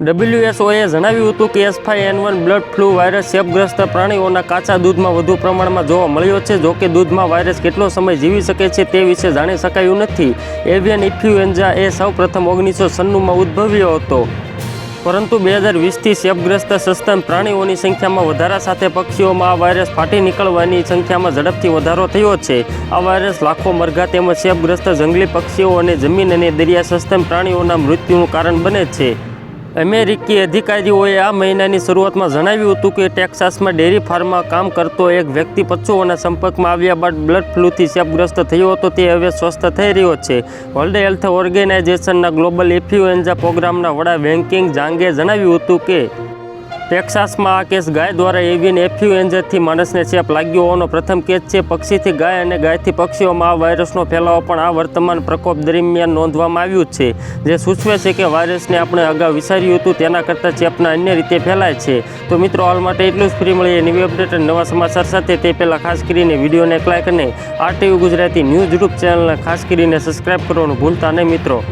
WHOએ જણાવ્યું હતું કે H5N1 બર્ડ ફ્લૂ વાયરસ ચેપગ્રસ્ત પ્રાણીઓના કાચા દૂધમાં વધુ પ્રમાણમાં જોવા મળ્યો છે. જોકે દૂધમાં વાયરસ કેટલો સમય જીવી શકે છે તે વિશે જાણી શકાયું નથી. એવિયન ઇન્ફ્લુએન્ઝા એ સૌપ્રથમ 1996માં ઉદ્ભવ્યો હતો, પરંતુ 2020થી ચેપગ્રસ્ત સસ્તન પ્રાણીઓની સંખ્યામાં વધારા સાથે પક્ષીઓમાં આ વાયરસ ફાટી નીકળવાની સંખ્યામાં ઝડપથી વધારો થયો છે. આ વાયરસ લાખો મરઘા તેમજ ચેપગ્રસ્ત જંગલી પક્ષીઓ અને જમીન અને દરિયા સસ્તન પ્રાણીઓના મૃત્યુનું કારણ બને છે. અમેરિકી અધિકારીઓએ આ મહિનાની શરૂઆતમાં જણાવ્યું હતું કે ટેક્સાસમાં ડેરી ફાર્મમાં કામ કરતો એક વ્યક્તિ પશુઓના સંપર્કમાં આવ્યા બાદ બર્ડ ફ્લૂથી ચેપગ્રસ્ત થયો હતો. તે હવે સ્વસ્થ થઈ રહ્યો છે. વર્લ્ડ હેલ્થ ઓર્ગેનાઇઝેશનના ગ્લોબલ ઇન્ફ્લુએન્ઝા પ્રોગ્રામના વડા વેન્કિંગ ઝાંગે જણાવ્યું હતું કે ટેક્સાસમાં આ કેસ ગાય દ્વારા એવિયન ઇન્ફ્લુએન્ઝાથી માણસને ચેપ લાગ્યો હોવાનો પ્રથમ કેસ છે. પક્ષીથી ગાય અને ગાયથી પક્ષીઓમાં આ વાયરસનો ફેલાવો પણ આ વર્તમાન પ્રકોપ દરમિયાન નોંધવામાં આવ્યું છે, જે સૂચવે છે કે વાયરસને આપણે અગાઉ વિચાર્યું હતું તેના કરતાં ચેપના અન્ય રીતે ફેલાય છે. તો મિત્રો, હાલ માટે એટલું જ. ફરી મળીએ નવી અપડેટ અને નવા સમાચાર સાથે. તે પહેલાં ખાસ કરીને વિડીયોને એક લાઇક અને RTV ગુજરાતી ન્યૂઝ યુટ્યુબ ચેનલને ખાસ કરીને સબસ્ક્રાઈબ કરવાનું ભૂલતા નહીં મિત્રો.